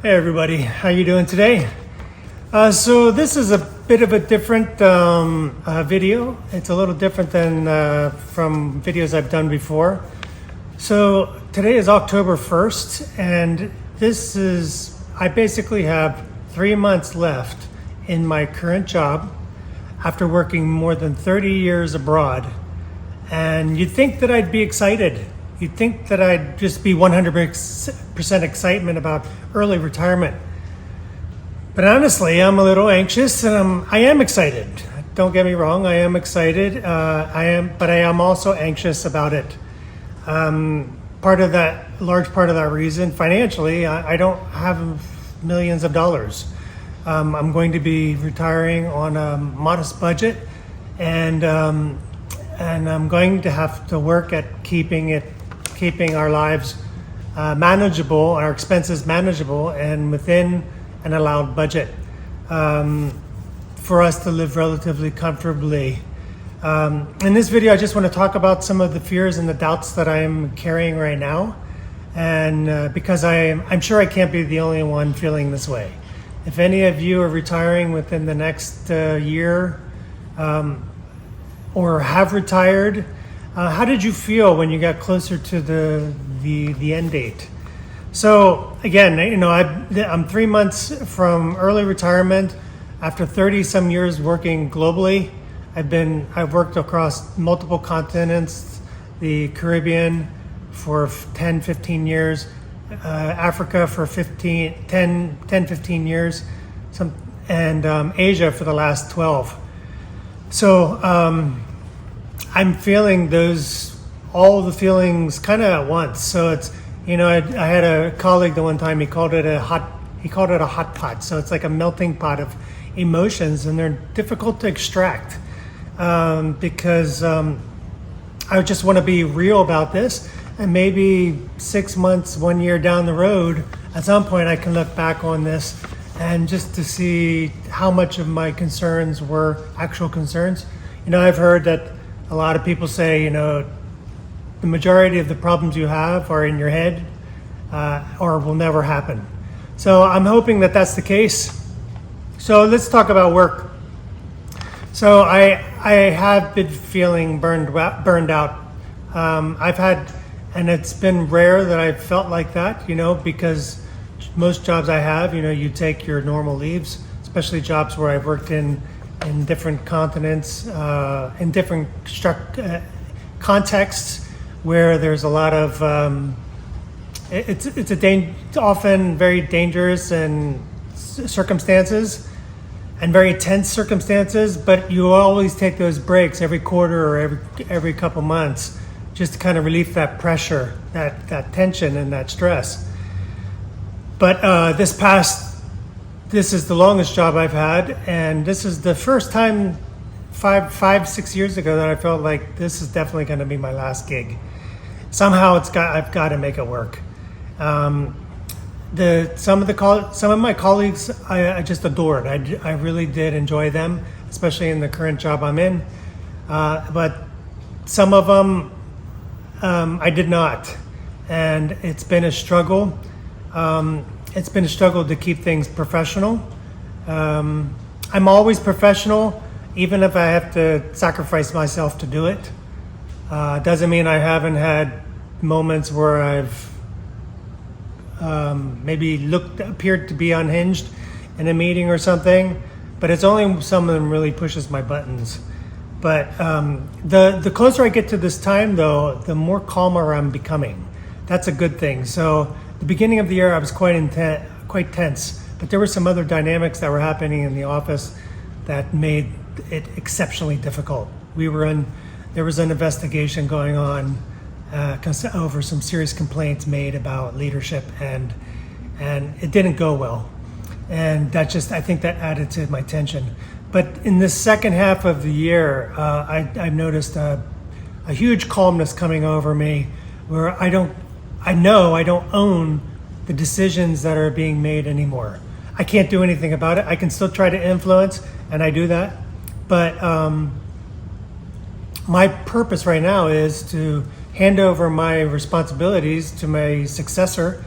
Hey everybody, how you doing today? So this is a bit of a different video. It's a little different than from videos I've done before. So today is October 1st, and I basically have 3 months left in my current job after working more than 30 years abroad. And you'd think that I'd be excited. You'd think that I'd just be 100% excitement about early retirement. But honestly, I'm a little anxious, and I am excited. Don't get me wrong, I am excited. But I am also anxious about it. Large part of that reason, financially, I don't have millions of dollars. I'm going to be retiring on a modest budget, and I'm going to have to work at keeping our lives manageable, our expenses manageable, and within an allowed budget for us to live relatively comfortably. In this video, I just want to talk about some of the fears and the doubts that I'm carrying right now, and because I'm sure I can't be the only one feeling this way. If any of you are retiring within the next year or have retired, how did you feel when you got closer to the end date? So again, I'm 3 months from early retirement after 30 some years working globally. I've worked across multiple continents, the Caribbean for 10, 15 years, Africa for 10, 15 years, and Asia for the last 12. So I'm feeling all the feelings kind of at once. So it's, I had a colleague the one time, he called it a hot pot. So it's like a melting pot of emotions, and they're difficult to extract because I just want to be real about this. And maybe 6 months, 1 year down the road, at some point I can look back on this and just to see how much of my concerns were actual concerns. I've heard that a lot of people say, the majority of the problems you have are in your head or will never happen. So I'm hoping that that's the case. So let's talk about work. So I have been feeling burned out. And it's been rare that I've felt like that, because most jobs I have, you take your normal leaves, especially jobs where I've worked in different continents, in different contexts where there's a lot of, it's often very dangerous and circumstances and very tense circumstances, but you always take those breaks every quarter or every couple months just to kind of relieve that pressure, that tension and that stress. But this is the longest job I've had, and this is the first time 6 years ago that I felt like this is definitely going to be my last gig. Somehow I've got to make it work. Some of my colleagues I just adored. I really did enjoy them, especially in the current job I'm in. But some of them I did not, and it's been a struggle. It's been a struggle to keep things professional. I'm always professional, even if I have to sacrifice myself to do it. Doesn't mean I haven't had moments where I've maybe appeared to be unhinged in a meeting or something, but it's only some of them really pushes my buttons. But the closer I get to this time, though, the more calmer I'm becoming. That's a good thing. So the beginning of the year, I was quite tense, but there were some other dynamics that were happening in the office that made it exceptionally difficult. There was an investigation going on over some serious complaints made about leadership, and it didn't go well. And I think that added to my tension. But in the second half of the year, I've noticed a huge calmness coming over me, where I know I don't own the decisions that are being made anymore. I can't do anything about it. I can still try to influence, and I do that. But my purpose right now is to hand over my responsibilities to my successor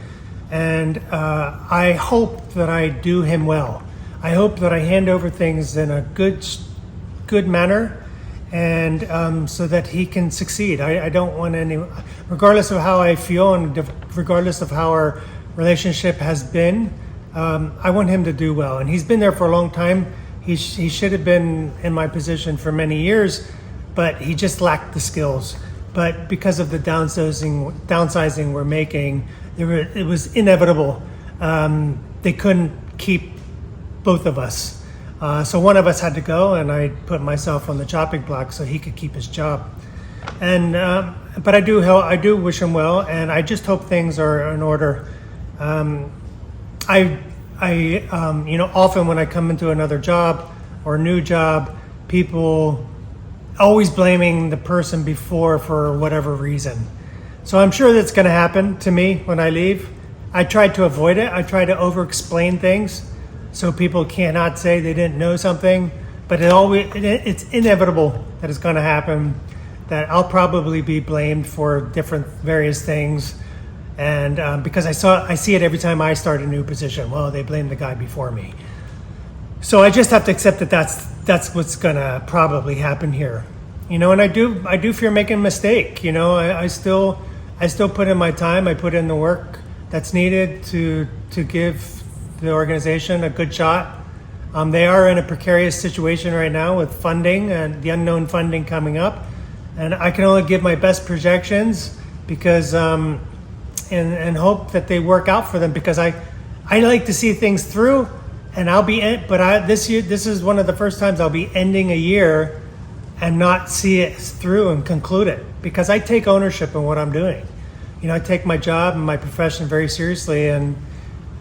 And I hope that I do him well. I hope that I hand over things in a good manner, and so that he can succeed. I don't want any, regardless of how I feel and regardless of how our relationship has been, I want him to do well. And he's been there for a long time. He should have been in my position for many years, but he just lacked the skills. But because of the downsizing we're making, it was inevitable. They couldn't keep both of us. So one of us had to go, and I put myself on the chopping block so he could keep his job. And but I do wish him well, and I just hope things are in order. Often when I come into another job or a new job, people always blaming the person before for whatever reason. So I'm sure that's going to happen to me when I leave. I try to avoid it. I try to over-explain things so people cannot say they didn't know something. But it's inevitable that it's going to happen, that I'll probably be blamed for various things. And because I see it every time I start a new position. Well, they blame the guy before me. So I just have to accept that that's what's gonna probably happen here. And I do fear making a mistake. I still put in my time. I put in the work that's needed to give the organization a good shot. They are in a precarious situation right now with funding and the unknown funding coming up. And I can only give my best projections because and hope that they work out for them, because I like to see things through, and this is one of the first times I'll be ending a year and not see it through and conclude it, because I take ownership in what I'm doing. I take my job and my profession very seriously, and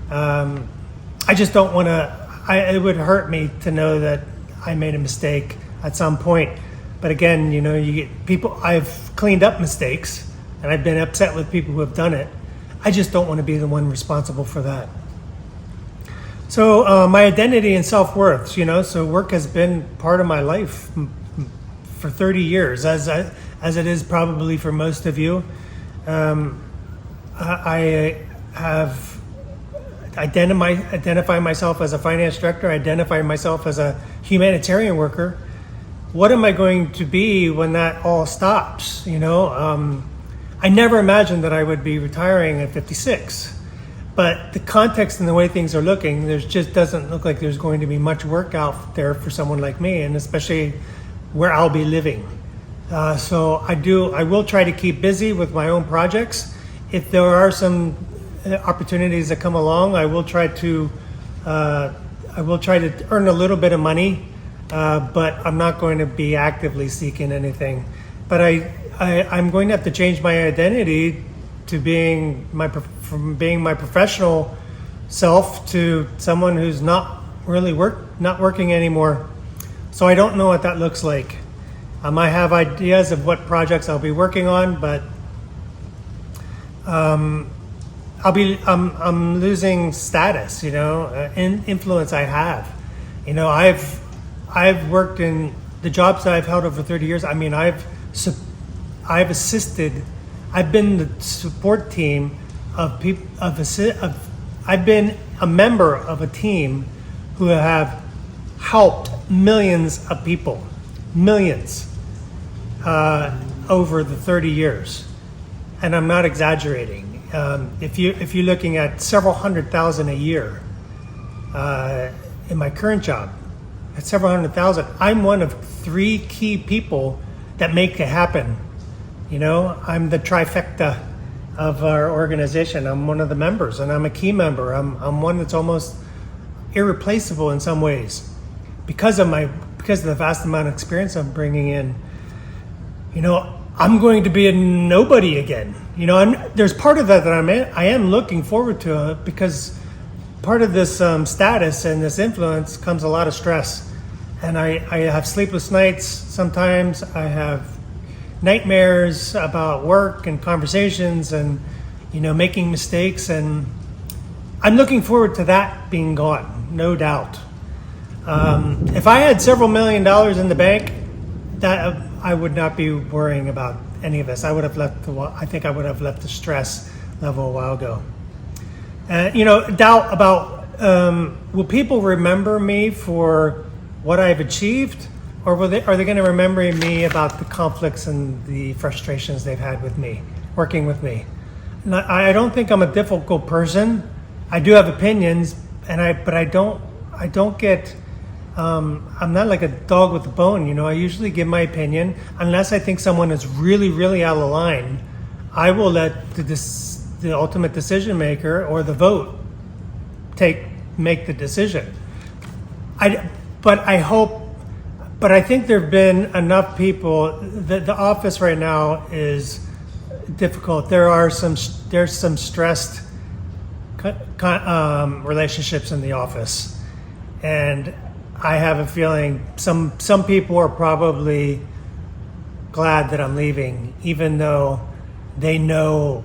I just don't want to. It would hurt me to know that I made a mistake at some point. But again, you get people. I've cleaned up mistakes, and I've been upset with people who have done it. I just don't want to be the one responsible for that. So my identity and self-worth, so work has been part of my life for 30 years, as it is probably for most of you. I have identified myself as a finance director, identified myself as a humanitarian worker. What am I going to be when that all stops? I never imagined that I would be retiring at 56, but the context and the way things are looking, there just doesn't look like there's going to be much work out there for someone like me, and especially where I'll be living. So I will try to keep busy with my own projects. If there are some opportunities that come along, I will try to earn a little bit of money, but I'm not going to be actively seeking anything. But I'm going to have to change my identity to from being my professional self to someone who's not working anymore. So I don't know what that looks like. I have ideas of what projects I'll be working on, but I'm losing status, influence I have. I've worked in the jobs that I've held over 30 years. I've assisted. I've been the support team of people. I've been a member of a team who have helped millions of people, over the 30 years, and I'm not exaggerating. If you're looking at several 100,000 a year in my current job, at several 100,000, I'm one of 3 key people that make it happen. I'm the trifecta of our organization. I'm one of the members, and I'm a key member. I'm one that's almost irreplaceable in some ways because of the vast amount of experience I'm bringing in. I'm going to be a nobody again. There's part of that I am looking forward to, because part of this status and this influence comes a lot of stress, and I have sleepless nights sometimes. I have nightmares about work and conversations and making mistakes, and I'm looking forward to that being gone, no doubt. If I had several $1 million in the bank, that I would not be worrying about any of this. I think I would have left the stress level a while ago. Doubt about will people remember me for what I've achieved, or are they going to remember me about the conflicts and the frustrations they've had with me, working with me? And I don't think I'm a difficult person. I do have opinions, but I don't get. I'm not like a dog with a bone. I usually give my opinion unless I think someone is really, really out of line. I will let the ultimate decision maker or the vote make the decision. But I think there have been enough people. The office right now is difficult. There's some stressed relationships in the office, and I have a feeling some people are probably glad that I'm leaving, even though they know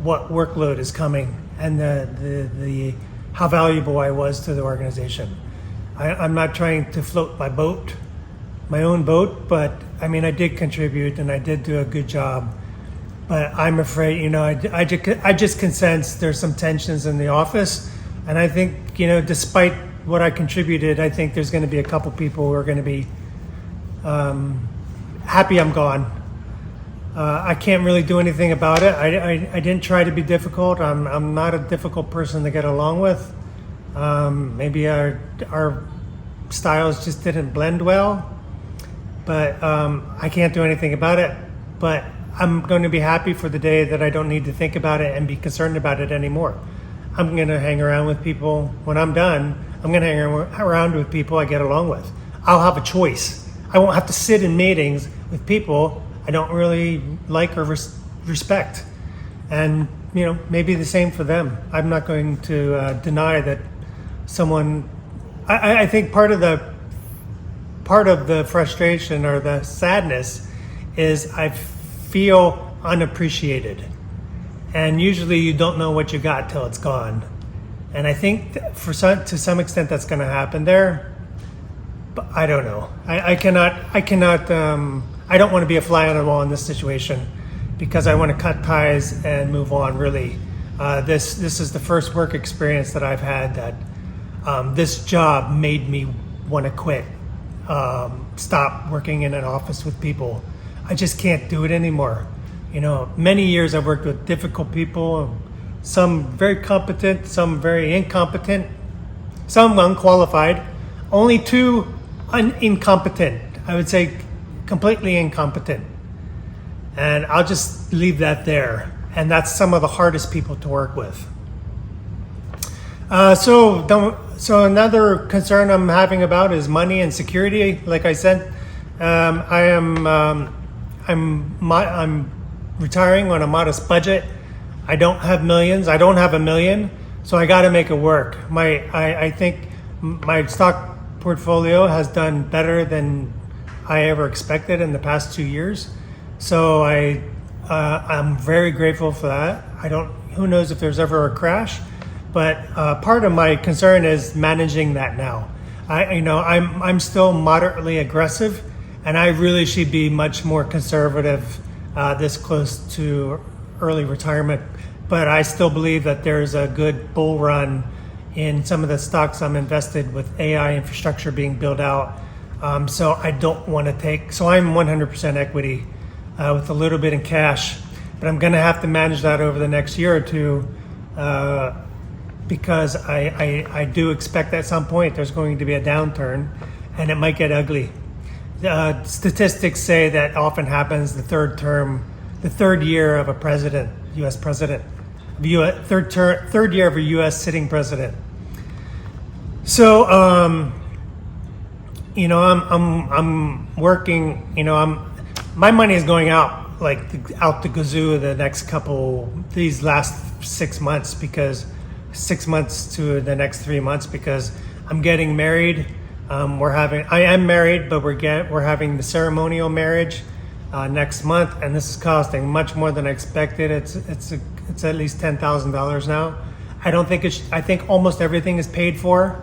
what workload is coming and the how valuable I was to the organization. I'm not trying to float my own boat, but I did contribute and I did do a good job. But I'm afraid, I just can sense there's some tensions in the office, and I think, despite what I contributed, I think there's going to be a couple people who are going to be happy I'm gone. I can't really do anything about it. I didn't try to be difficult. I'm not a difficult person to get along with. Maybe our styles just didn't blend well, but I can't do anything about it. But I'm going to be happy for the day that I don't need to think about it and be concerned about it anymore. I'm going to hang around with people. When I'm done, I'm going to hang around with people I get along with. I'll have a choice. I won't have to sit in meetings with people I don't really like or respect. And, maybe the same for them. I'm not going to deny that someone, I think part of the frustration or the sadness is I feel unappreciated. And usually you don't know what you got till it's gone. And I think to some extent that's going to happen there, but I don't know. I don't want to be a fly on the wall in this situation because I want to cut ties and move on. Really, this is the first work experience that I've had that this job made me want to quit, stop working in an office with people. I just can't do it anymore. Many years I've worked with difficult people, some very competent, some very incompetent, some unqualified, only two incompetent. I would say completely incompetent. And I'll just leave that there. And that's some of the hardest people to work with. So another concern I'm having about is money and security. Like I said, I'm retiring on a modest budget. I don't have millions. I don't have $1 million. So I got to make it work. I think my stock portfolio has done better than I ever expected in the past 2 years. So I'm very grateful for that. Who knows if there's ever a crash, but part of my concern is managing that now. I'm still moderately aggressive, and I really should be much more conservative this close to early retirement. But I still believe that there's a good bull run in some of the stocks I'm invested with AI infrastructure being built out. So I don't want to take, so I'm 100% equity with a little bit in cash, but I'm going to have to manage that over the next year or two because I do expect at some point there's going to be a downturn and it might get ugly. Statistics say that often happens the third year of a president, U.S. president, third year of a U.S. sitting president. So, I'm working, my money is going out out the gazoo these last 6 months because 6 months to the next 3 months because I'm getting married. I am married, but we're having the ceremonial marriage next month, and this is costing much more than I expected. It's at least $10,000 now. I think almost everything is paid for.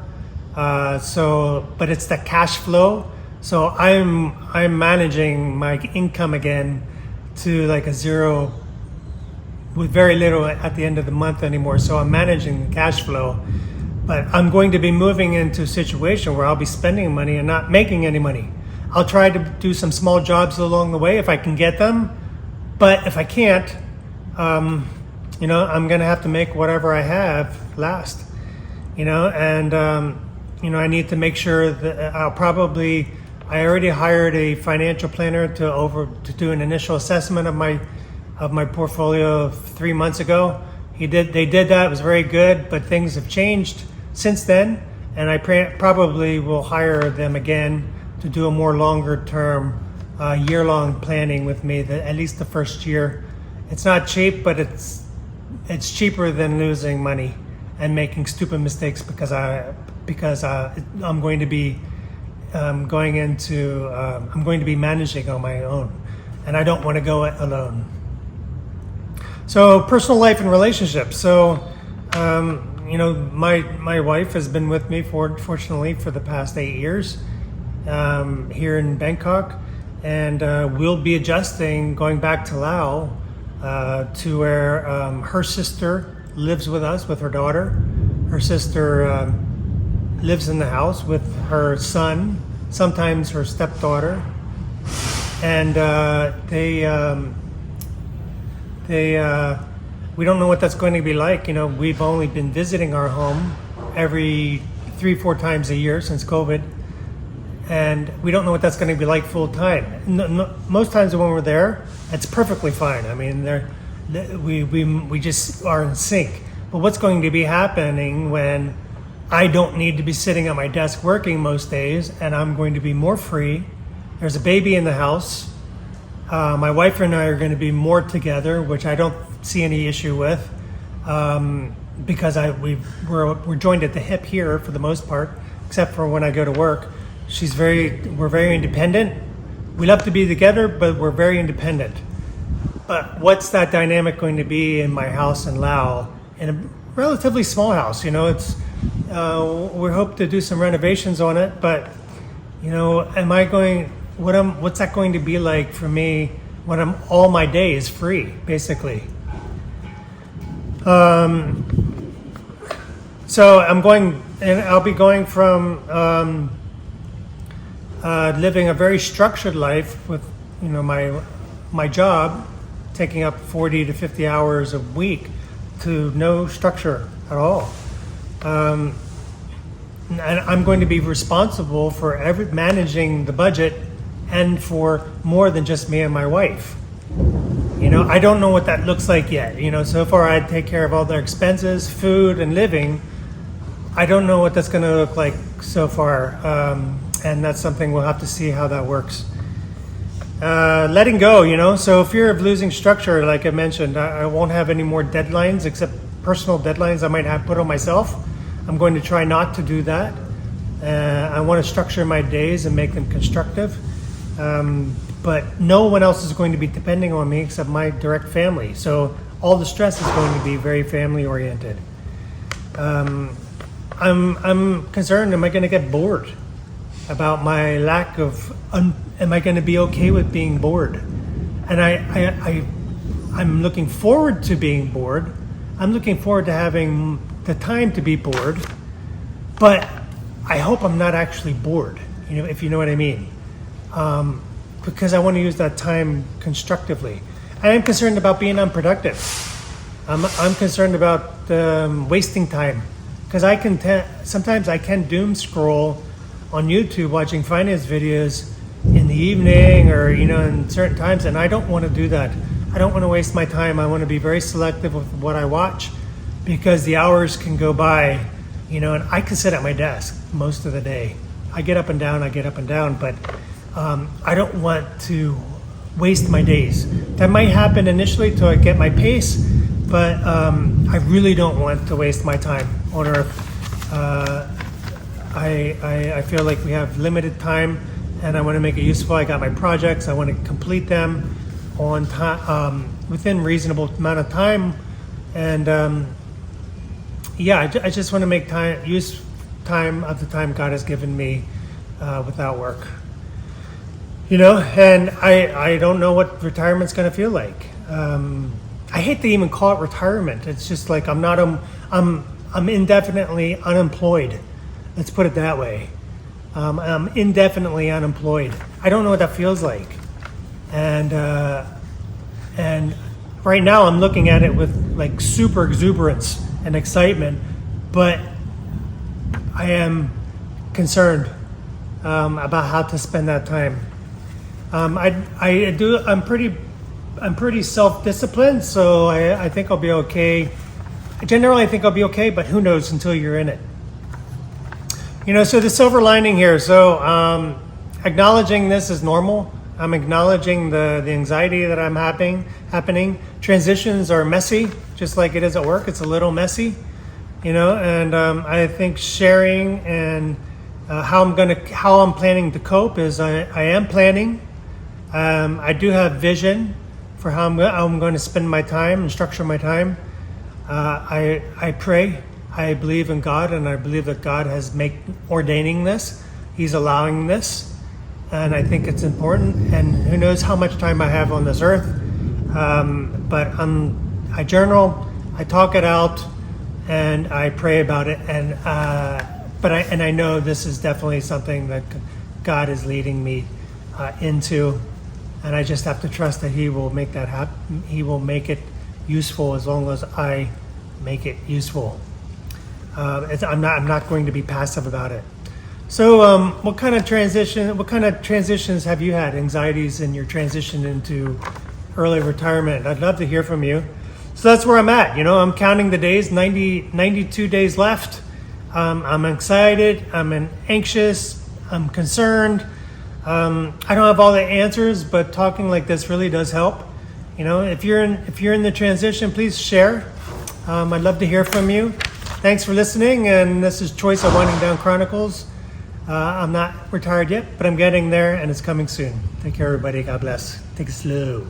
But it's the cash flow. So I'm managing my income again to like a zero with very little at the end of the month anymore. So I'm managing the cash flow. But I'm going to be moving into a situation where I'll be spending money and not making any money. I'll try to do some small jobs along the way if I can get them. But if I can't, I'm going to have to make whatever I have last. And I need to make sure that I already hired a financial planner to do an initial assessment of my portfolio 3 months ago. They did that. It was very good, but things have changed since then, and I probably will hire them again to do a more longer term, year-long planning with me. At least the first year. It's not cheap, but it's cheaper than losing money and making stupid mistakes because I'm going to be I'm going to be managing on my own, and I don't want to go it alone. So personal life and relationships. So my wife has been with me fortunately for the past 8 years here in Bangkok, and we'll be adjusting going back to Laos to where her sister lives with us with her daughter. Her sister lives in the house with her son, sometimes her stepdaughter, and we don't know what that's going to be like. We've only been visiting our home every 3-4 times a year since COVID, and we don't know what that's going to be like full time. Most times when we're there, it's perfectly fine. I mean, we just are in sync. But what's going to be happening when I don't need to be sitting at my desk working most days, and I'm going to be more free? There's a baby in the house. My wife and I are going to be more together, which I don't see any issue with, because we're joined at the hip here for the most part, except for when I go to work. We're very independent. We love to be together, but we're very independent. But what's that dynamic going to be in my house in Laos, in a relatively small house? It's we hope to do some renovations on it, but what's that going to be like for me when all my day is free, basically? So I'll be going from living a very structured life with my job taking up 40 to 50 hours a week to no structure at all. And I'm going to be responsible for managing the budget, and for more than just me and my wife. I don't know what that looks like yet. So far I take care of all their expenses, food and living. I don't know what that's going to look like so far, and that's something we'll have to see how that works. Letting go, so fear of losing structure, like I mentioned. I won't have any more deadlines except personal deadlines I might have put on myself. I'm going to try not to do that. I want to structure my days and make them constructive. But no one else is going to be depending on me except my direct family. So all the stress is going to be very family oriented. I'm concerned, am I going to get bored about my lack of, am I going to be okay with being bored? And I'm looking forward to being bored. I'm looking forward to having the time to be bored, but I hope I'm not actually bored, if you know what I mean. Because I want to use that time constructively. I am concerned about being unproductive. I'm concerned about wasting time, because sometimes I can doom scroll on YouTube watching finance videos in the evening or in certain times, and I don't want to do that. I don't want to waste my time. I want to be very selective with what I watch, because the hours can go by, and I can sit at my desk most of the day. I get up and down, but I don't want to waste my days. That might happen initially till I get my pace, but I really don't want to waste my time on Earth. I feel like we have limited time, and I want to make it useful. I got my projects. I want to complete them on time, within reasonable amount of time, and I just want to make use time of the time God has given me without work. And I don't know what retirement's going to feel like. I hate to even call it retirement. It's just like I'm indefinitely unemployed. Let's put it that way. I'm indefinitely unemployed. I don't know what that feels like, and right now I'm looking at it with like super exuberance and excitement, but I am concerned about how to spend that time. I'm pretty self-disciplined, so I think I'll be okay. Generally, I think I'll be okay, but who knows until you're in it. So the silver lining here. So acknowledging this is normal. I'm acknowledging the anxiety that I'm happening. Transitions are messy, just like it is at work. It's a little messy, and I think sharing and how I'm planning to cope is I am planning. I do have vision for how I'm going to spend my time and structure my time. I pray. I believe in God, and I believe that God has ordaining this. He's allowing this, and I think it's important. And who knows how much time I have on this earth? But I journal, I talk it out, and I pray about it. And I know this is definitely something that God is leading me into, and I just have to trust that He will make that happen. He will make it useful as long as I make it useful. I'm not going to be passive about it. So, what kind of transitions have you had? Anxieties in your transition into early retirement? I'd love to hear from you. So that's where I'm at. I'm counting the days. 92 days left. I'm excited. I'm anxious. I'm concerned. I don't have all the answers, but talking like this really does help. If you're in the transition, please share. I'd love to hear from you. Thanks for listening, and this is Choice of Winding Down Chronicles. I'm not retired yet, but I'm getting there, and it's coming soon. Take care, everybody. God bless. Take it slow.